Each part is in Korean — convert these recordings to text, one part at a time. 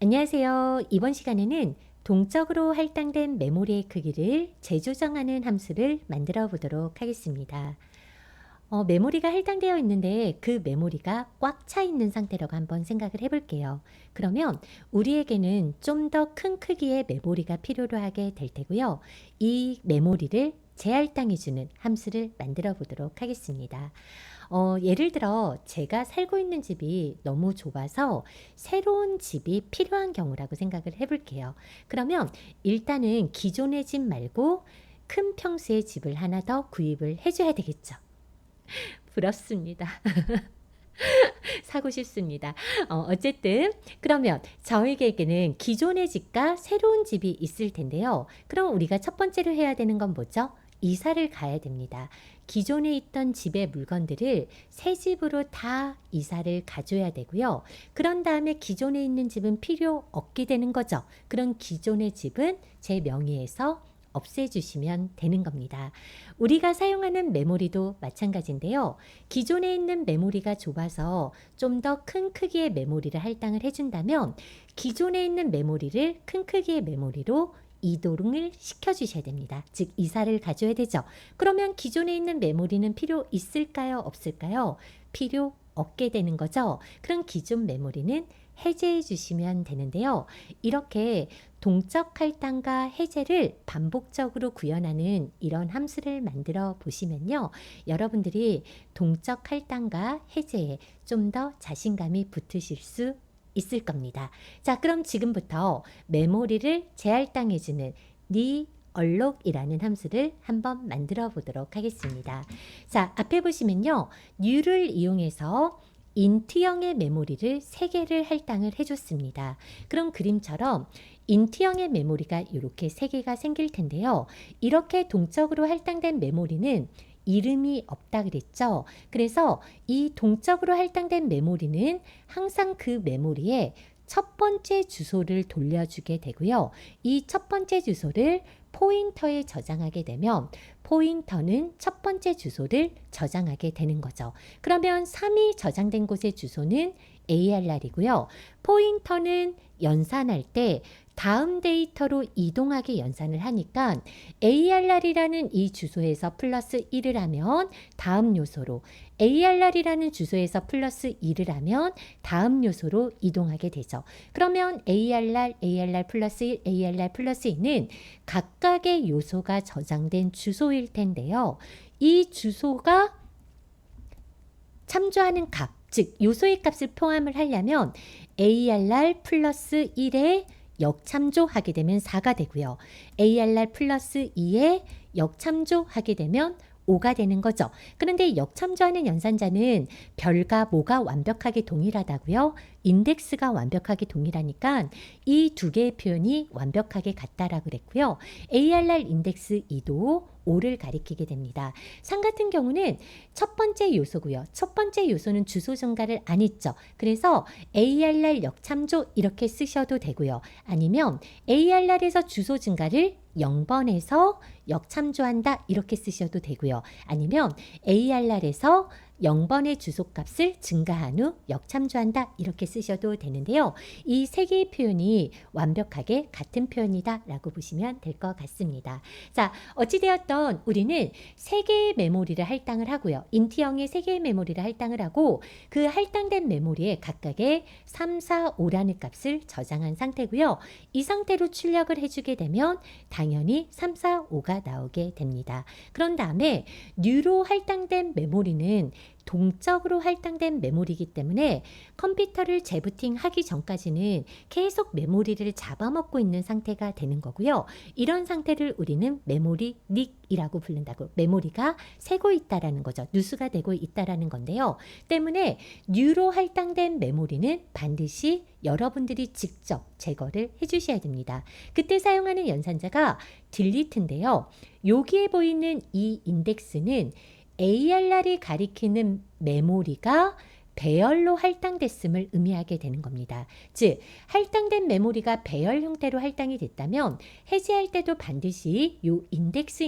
안녕하세요. 이번 시간에는 동적으로 할당된 메모리의 크기를 재조정하는 함수를 만들어 보도록 하겠습니다. 메모리가 할당되어 있는데 그 메모리가 꽉 차 있는 상태라고 한번 생각을 해볼게요. 그러면 우리에게는 좀 더 큰 크기의 메모리가 필요로 하게 될 테고요. 이 메모리를 재할당해주는 함수를 만들어 보도록 하겠습니다. 예를 들어 제가 살고 있는 집이 너무 좁아서 새로운 집이 필요한 경우라고 생각을 해볼게요. 그러면 일단은 기존의 집 말고 큰 평수의 집을 하나 더 구입을 해줘야 되겠죠. 부럽습니다. 사고 싶습니다. 어쨌든 그러면 저에게는 기존의 집과 새로운 집이 있을 텐데요. 그럼 우리가 첫 번째로 해야 되는 건 뭐죠? 이사를 가야 됩니다. 기존에 있던 집의 물건들을 새 집으로 다 이사를 가줘야 되고요. 그런 다음에 기존에 있는 집은 필요 없게 되는 거죠. 그런 기존의 집은 제 명의에서 없애주시면 되는 겁니다. 우리가 사용하는 메모리도 마찬가지인데요. 기존에 있는 메모리가 좁아서 좀 더 큰 크기의 메모리를 할당을 해준다면 기존에 있는 메모리를 큰 크기의 메모리로 이동을 시켜주셔야 됩니다. 즉 이사를 가져야 되죠. 그러면 기존에 있는 메모리는 필요 있을까요? 없을까요? 필요 없게 되는 거죠. 그럼 기존 메모리는 해제해 주시면 되는데요. 이렇게 동적 할당과 해제를 반복적으로 구현하는 이런 함수를 만들어 보시면요. 여러분들이 동적 할당과 해제에 좀 더 자신감이 붙으실 수 있을 겁니다. 자, 그럼 지금부터 메모리를 재할당해주는 alloc 이라는 함수를 한번 만들어 보도록 하겠습니다. 자, 앞에 보시면요. new를 이용해서 인트형의 메모리를 3개를 할당을 해줬습니다. 그럼 그림처럼 인트형의 메모리가 이렇게 3개가 생길 텐데요. 이렇게 동적으로 할당된 메모리는 이름이 없다 그랬죠. 그래서 이 동적으로 할당된 메모리는 항상 그 메모리에 첫 번째 주소를 돌려주게 되고요. 이 첫 번째 주소를 포인터에 저장하게 되면 포인터는 첫 번째 주소를 저장하게 되는 거죠. 그러면 3이 저장된 곳의 주소는 ARR이고요. 포인터는 연산할 때 다음 데이터로 이동하게 연산을 하니까 ARR이라는 이 주소에서 플러스 1을 하면 다음 요소로 ARR이라는 주소에서 플러스 2를 하면 다음 요소로 이동하게 되죠. 그러면 ARR 플러스 1, ARR 플러스 2는 각각의 요소가 저장된 주소일 텐데요. 이 주소가 참조하는 값, 즉 요소의 값을 포함을 하려면 ARR 플러스 1에 역참조하게 되면 4가 되고요. ARR 플러스 2에 역참조하게 되면 5가 되는 거죠. 그런데 역참조하는 연산자는 별과 모가 완벽하게 동일하다고요. 인덱스가 완벽하게 동일하니까 이 두 개의 표현이 완벽하게 같다라고 그랬고요. ARR 인덱스 2도 5를 가리키게 됩니다. 3 같은 경우는 첫 번째 요소고요. 첫 번째 요소는 주소 증가를 안 했죠. 그래서 ARR 역참조 이렇게 쓰셔도 되고요. 아니면 ARR에서 주소 증가를 0번에서 역참조한다 이렇게 쓰셔도 되고요. 아니면 ARR에서 0번의 주소값을 증가한 후 역참조한다 이렇게 쓰셔도 되는데요. 이 세 개의 표현이 완벽하게 같은 표현이다 라고 보시면 될 것 같습니다. 자, 어찌되었던 우리는 3개의 메모리를 할당을 하고요. 인트형의 3개의 메모리를 할당을 하고 그 할당된 메모리에 각각의 3, 4, 5라는 값을 저장한 상태고요. 이 상태로 출력을 해주게 되면 당연히 3, 4, 5가 나오게 됩니다. 그런 다음에 new로 할당된 메모리는 동적으로 할당된 메모리이기 때문에 컴퓨터를 재부팅 하기 전까지는 계속 메모리를 잡아먹고 있는 상태가 되는 거고요. 이런 상태를 우리는 메모리 닉이라고 부른다고, 메모리가 새고 있다라는 거죠. 누수가 되고 있다라는 건데요. 때문에 new로 할당된 메모리는 반드시 여러분들이 직접 제거를 해주셔야 됩니다. 그때 사용하는 연산자가 delete인데요. 여기에 보이는 이 인덱스는 ARR이 가리키는 메모리가 배열로 할당됐음을 의미하게 되는 겁니다. 즉, 할당된 메모리가 배열 형태로 할당이 됐다면 해제할 때도 반드시 이 인덱스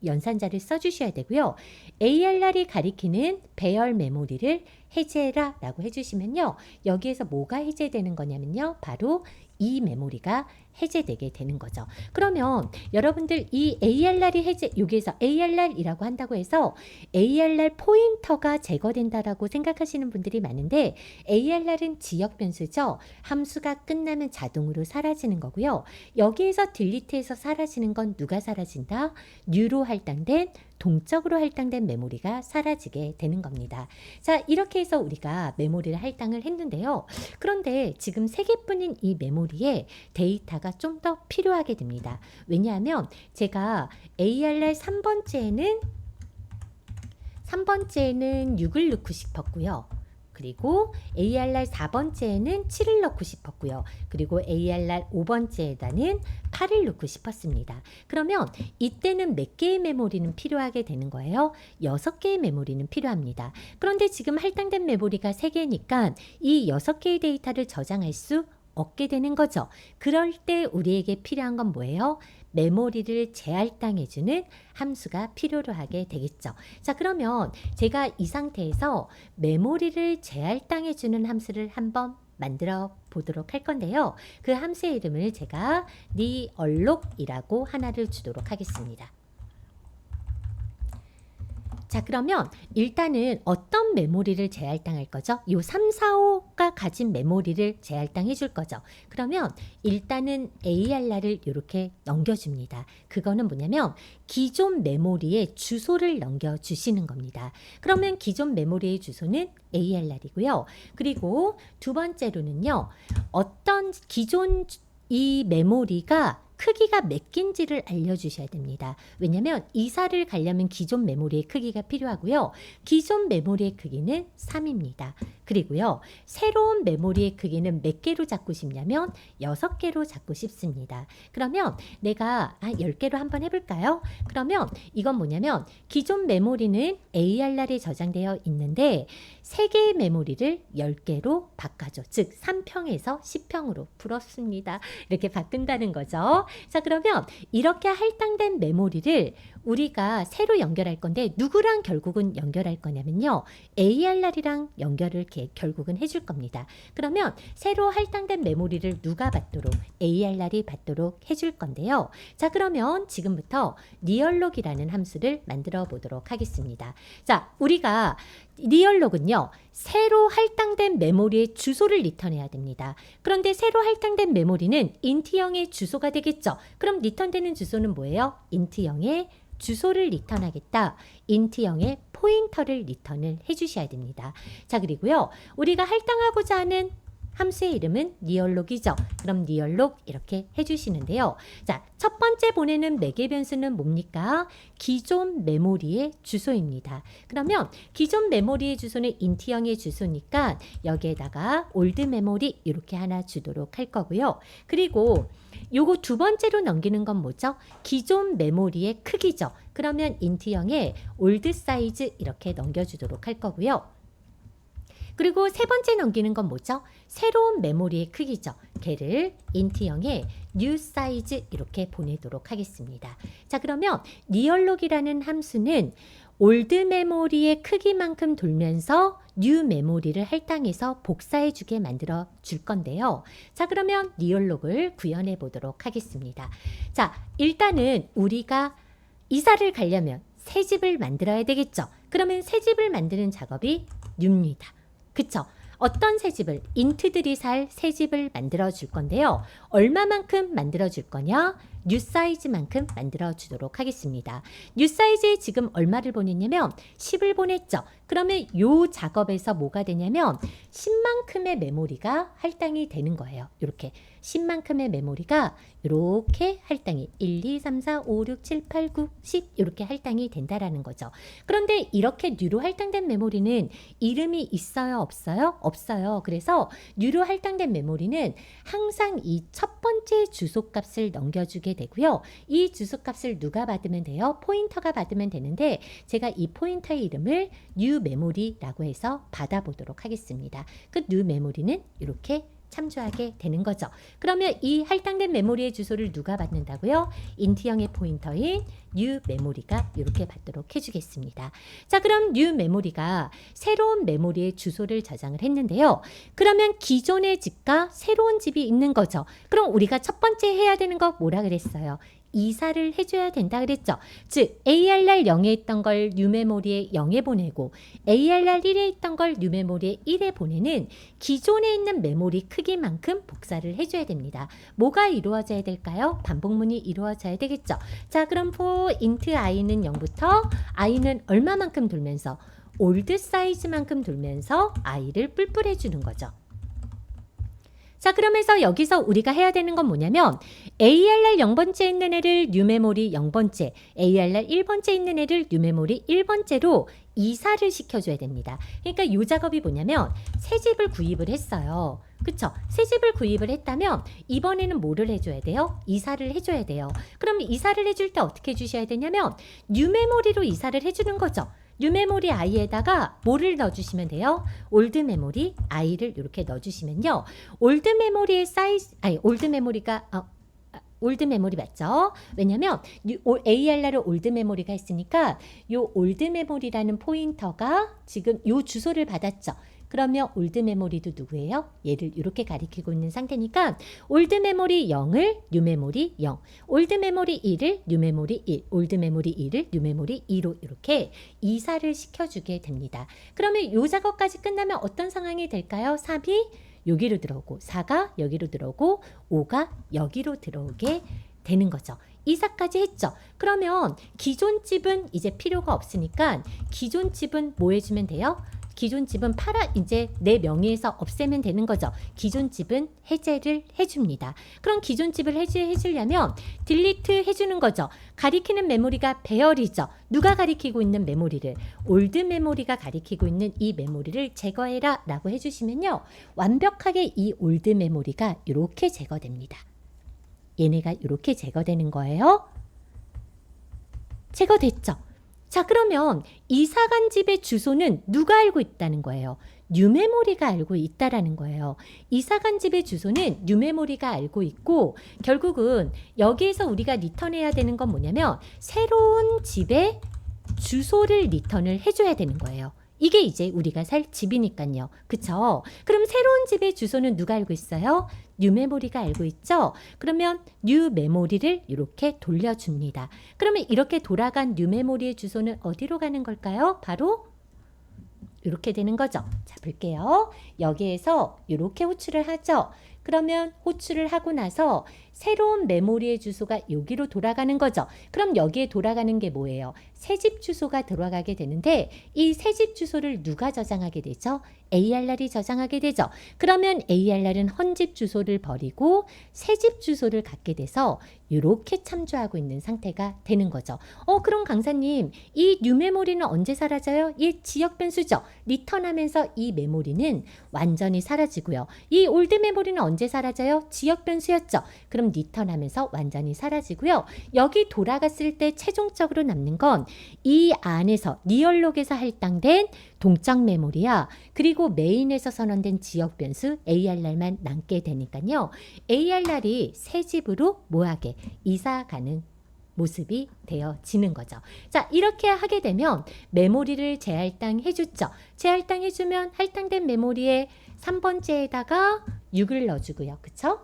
연산자를 써주셔야 되고요. ARR이 가리키는 배열 메모리를 해제해라 라고 해주시면요. 여기에서 뭐가 해제되는 거냐면요. 바로 이 메모리가 해제되게 되는 거죠. 그러면 여러분들 이 ARR이 여기에서 ARR이라고 한다고 해서 ARR 포인터가 제거된다라고 생각하시는 분들이 많은데 ARR은 지역 변수죠. 함수가 끝나면 자동으로 사라지는 거고요. 여기에서 딜리트해서 사라지는 건 누가 사라진다? 뉴로 할당된 동적으로 할당된 메모리가 사라지게 되는 겁니다. 자, 이렇게 해서 우리가 메모리를 할당을 했는데요. 그런데 지금 3개뿐인 이 메모리에 데이터가 좀 더 필요하게 됩니다. 왜냐하면 제가 ARR 3번째에는 6을 넣고 싶었고요. 그리고 ARR 4번째에는 7을 넣고 싶었고요. 그리고 ARR 5번째에다는 8을 넣고 싶었습니다. 그러면 이때는 몇 개의 메모리는 필요하게 되는 거예요? 6개의 메모리는 필요합니다. 그런데 지금 할당된 메모리가 3개니까 이 6개의 데이터를 저장할 수 없게 되는 거죠. 그럴 때 우리에게 필요한 건 뭐예요? 메모리를 재할당해주는 함수가 필요로 하게 되겠죠. 자, 그러면 제가 이 상태에서 메모리를 재할당해주는 함수를 한번 만들어 보도록 할 건데요. 그 함수의 이름을 제가 realloc 이라고 하나를 주도록 하겠습니다. 자, 그러면 일단은 어떤 메모리를 재할당할 거죠? 요 3, 4, 5가 가진 메모리를 재할당해 줄 거죠. 그러면 일단은 ARR을 이렇게 넘겨줍니다. 그거는 뭐냐면 기존 메모리의 주소를 넘겨주시는 겁니다. 그러면 기존 메모리의 주소는 ARR이고요. 그리고 두 번째로는요. 어떤 기존 이 메모리가 크기가 몇 개인지를 알려주셔야 됩니다. 왜냐하면 이사를 가려면 기존 메모리의 크기가 필요하고요. 기존 메모리의 크기는 3입니다. 그리고요. 새로운 메모리의 크기는 몇 개로 잡고 싶냐면 6개로 잡고 싶습니다. 그러면 내가 10개로 한번 해볼까요? 그러면 이건 뭐냐면 기존 메모리는 ARR에 저장되어 있는데 3개의 메모리를 10개로 바꿔줘. 즉 3평에서 10평으로 풀었습니다. 이렇게 바꾼다는 거죠. 자, 그러면 이렇게 할당된 메모리를 우리가 새로 연결할 건데 누구랑 결국은 연결할 거냐면요. ARR이랑 연결을 결국은 해줄 겁니다. 그러면 새로 할당된 메모리를 누가 받도록? ARR이 받도록 해줄 건데요. 자, 그러면 지금부터 realoc이라는 함수를 만들어 보도록 하겠습니다. 자, 우리가 realoc은요. 새로 할당된 메모리의 주소를 리턴해야 됩니다. 그런데 새로 할당된 메모리는 int형의 주소가 되겠죠. 그럼 리턴되는 주소는 뭐예요? int형의 주소를 리턴하겠다. int형의 포인터를 리턴을 해주셔야 됩니다. 자, 그리고요. 우리가 할당하고자 하는 함수의 이름은 realoc이죠. 그럼 realloc 이렇게 해주시는데요. 자, 첫 번째 보내는 매개 변수는 뭡니까? 기존 메모리의 주소입니다. 그러면 기존 메모리의 주소는 int형의 주소니까 여기에다가 old memory 이렇게 하나 주도록 할 거고요. 그리고 요거 두 번째로 넘기는 건 뭐죠? 기존 메모리의 크기죠. 그러면 int형의 old size 이렇게 넘겨주도록 할 거고요. 그리고 세 번째 넘기는 건 뭐죠? 새로운 메모리의 크기죠. 걔를 int형의 new size 이렇게 보내도록 하겠습니다. 자, 그러면 realoc이라는 함수는 올드 메모리의 크기만큼 돌면서 뉴 메모리를 할당해서 복사해 주게 만들어 줄 건데요. 자, 그러면 realoc을 구현해 보도록 하겠습니다. 자, 일단은 우리가 이사를 가려면 새 집을 만들어야 되겠죠. 그러면 새 집을 만드는 작업이 new입니다. 그쵸? 어떤 새 집을? int들이 살 새 집을 만들어 줄 건데요. 얼마만큼 만들어 줄 거냐? 뉴 사이즈만큼 만들어 주도록 하겠습니다. 뉴 사이즈에 지금 얼마를 보냈냐면 10을 보냈죠. 그러면 이 작업에서 뭐가 되냐면 10만큼의 메모리가 할당이 되는 거예요. 이렇게 10만큼의 메모리가 이렇게 할당이 1, 2, 3, 4, 5, 6, 7, 8, 9, 10 이렇게 할당이 된다라는 거죠. 그런데 이렇게 뉴로 할당된 메모리는 이름이 있어요? 없어요? 없어요. 그래서 뉴로 할당된 메모리는 항상 이 첫 번째 주소값을 넘겨주게 되고요. 이 주소값을 누가 받으면 돼요? 포인터가 받으면 되는데 제가 이 포인터의 이름을 new memory라고 해서 받아보도록 하겠습니다. 그 new memory는 이렇게 참조하게 되는 거죠. 그러면 이 할당된 메모리의 주소를 누가 받는다고요? 인트형의 포인터인 new 메모리가 이렇게 받도록 해주겠습니다. 자, 그럼 new 메모리가 새로운 메모리의 주소를 저장을 했는데요. 그러면 기존의 집과 새로운 집이 있는 거죠. 그럼 우리가 첫 번째 해야 되는 거 뭐라 그랬어요? 이사를 해줘야 된다 그랬죠. 즉 ARR 0에 있던 걸 뉴메모리에 0에 보내고 ARR 1에 있던 걸 뉴메모리에 1에 보내는 기존에 있는 메모리 크기만큼 복사를 해줘야 됩니다. 뭐가 이루어져야 될까요? 반복문이 이루어져야 되겠죠. 자, 그럼 for int i는 0부터 i는 얼마만큼 돌면서 올드 사이즈만큼 돌면서 i를 뿔뿔해 주는 거죠. 자, 그러면서 여기서 우리가 해야 되는 건 뭐냐면 ARR 0번째 있는 애를 뉴메모리 0번째, ARR 1번째 있는 애를 뉴메모리 1번째로 이사를 시켜줘야 됩니다. 그러니까 이 작업이 뭐냐면 새 집을 구입을 했어요. 그쵸? 새 집을 구입을 했다면 이번에는 뭐를 해줘야 돼요? 이사를 해줘야 돼요. 그럼 이사를 해줄 때 어떻게 해주셔야 되냐면 뉴메모리로 이사를 해주는 거죠. 뉴메모리 i에다가 뭐를 넣어주시면 돼요? 올드 메모리 i를 이렇게 넣어주시면요. 올드 메모리의 사이즈, 아니 올드 메모리가 올드 메모리 맞죠? 왜냐면 ARR은 올드 메모리가 있으니까 이 올드 메모리라는 포인터가 지금 이 주소를 받았죠. 그러면 올드 메모리도 누구예요? 얘를 이렇게 가리키고 있는 상태니까 올드 메모리 0을 뉴메모리 0, 올드 메모리 1을 뉴메모리 1, 올드 메모리 2를 뉴메모리 2로 이렇게 이사를 시켜주게 됩니다. 그러면 이 작업까지 끝나면 어떤 상황이 될까요? 3이 여기로 들어오고 4가 여기로 들어오고 5가 여기로 들어오게 되는 거죠. 이사까지 했죠. 그러면 기존 집은 이제 필요가 없으니까 기존 집은 뭐 해주면 돼요? 기존 집은 이제 내 명의에서 없애면 되는 거죠. 기존 집은 해제를 해줍니다. 그럼 기존 집을 해주려면 딜리트 해주는 거죠. 가리키는 메모리가 배열이죠. 누가 가리키고 있는 메모리를? 올드 메모리가 가리키고 있는 이 메모리를 제거해라 라고 해주시면요. 완벽하게 이 올드 메모리가 이렇게 제거됩니다. 얘네가 이렇게 제거되는 거예요. 제거됐죠. 자, 그러면 이사간 집의 주소는 누가 알고 있다는 거예요? 뉴메모리가 알고 있다라는 거예요. 이사간 집의 주소는 뉴메모리가 알고 있고 결국은 여기에서 우리가 리턴해야 되는 건 뭐냐면 새로운 집의 주소를 리턴을 해줘야 되는 거예요. 이게 이제 우리가 살 집이니까요. 그쵸? 그럼 새로운 집의 주소는 누가 알고 있어요? 뉴메모리가 알고 있죠? 그러면 뉴메모리를 이렇게 돌려줍니다. 그러면 이렇게 돌아간 뉴메모리의 주소는 어디로 가는 걸까요? 바로 이렇게 되는 거죠. 자, 볼게요. 여기에서 이렇게 호출을 하죠. 그러면 호출을 하고 나서 새로운 메모리의 주소가 여기로 돌아가는 거죠. 그럼 여기에 돌아가는 게 뭐예요? 새집 주소가 들어가게 되는데 이 새집 주소를 누가 저장하게 되죠? ARR이 저장하게 되죠. 그러면 ARR은 헌집 주소를 버리고 새집 주소를 갖게 돼서 이렇게 참조하고 있는 상태가 되는 거죠. 그럼 강사님, 이 뉴메모리는 언제 사라져요? 이 지역 변수죠. 리턴하면서 이 메모리는 완전히 사라지고요. 이 올드 메모리는 언제 사라져요? 지역 변수였죠. 그럼 리턴하면서 완전히 사라지고요. 여기 돌아갔을 때 최종적으로 남는 건 이 안에서 리얼록에서 할당된 동적 메모리야. 그리고 메인에서 선언된 지역 변수 ARR만 남게 되니까요. ARR이 새 집으로 뭐하게 이사 가는 모습이 되어지는 거죠. 자, 이렇게 하게 되면 메모리를 재할당해 줬죠. 재할당해 주면 할당된 메모리에 3번째에다가 6을 넣어주고요. 그쵸?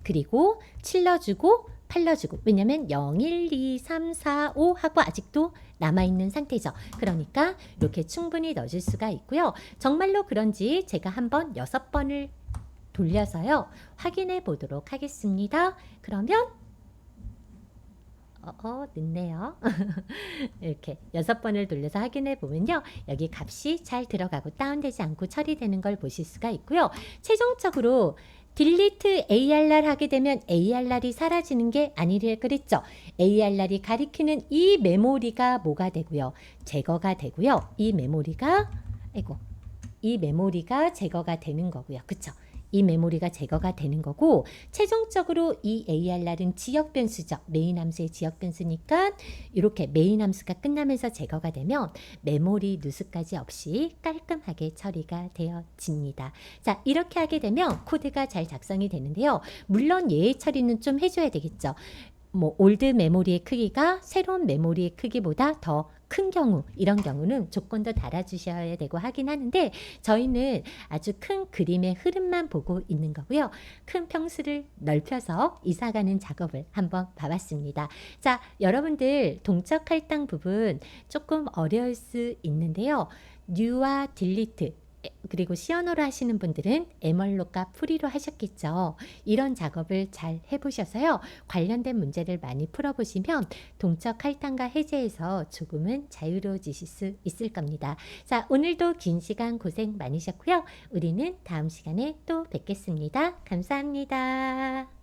그리고 7 넣어주고 8 넣어주고 왜냐면 0, 1, 2, 3, 4, 5 하고 아직도 남아있는 상태죠. 그러니까 이렇게 충분히 넣어줄 수가 있고요. 정말로 그런지 제가 한번 6번을 돌려서요. 확인해 보도록 하겠습니다. 그러면 늦네요. 이렇게 6번을 돌려서 확인해 보면요. 여기 값이 잘 들어가고 다운되지 않고 처리되는 걸 보실 수가 있고요. 최종적으로 딜리트 ARR 하게 되면 ARR이 사라지는 게 아니라 그랬죠. ARR이 가리키는 이 메모리가 뭐가 되고요. 제거가 되고요. 이 메모리가 제거가 되는 거고요. 그쵸? 이 메모리가 제거가 되는 거고, 최종적으로 이 ARR은 지역 변수죠. 메인 함수의 지역 변수니까 이렇게 메인 함수가 끝나면서 제거가 되면 메모리 누수까지 없이 깔끔하게 처리가 되어집니다. 자, 이렇게 하게 되면 코드가 잘 작성이 되는데요. 물론 예외 처리는 좀 해줘야 되겠죠. 뭐 올드 메모리의 크기가 새로운 메모리의 크기보다 더 큰 경우, 이런 경우는 조건도 달아주셔야 되고 하긴 하는데, 저희는 아주 큰 그림의 흐름만 보고 있는 거고요. 큰 평수를 넓혀서 이사가는 작업을 한번 봐봤습니다. 자, 여러분들 동적 할당 부분 조금 어려울 수 있는데요. new와 delete 그리고 시어너로 하시는 분들은 에멀로가 프리로 하셨겠죠. 이런 작업을 잘 해보셔서요. 관련된 문제를 많이 풀어보시면 동적 할당과 해제에서 조금은 자유로워지실 수 있을 겁니다. 자, 오늘도 긴 시간 고생 많으셨고요. 우리는 다음 시간에 또 뵙겠습니다. 감사합니다.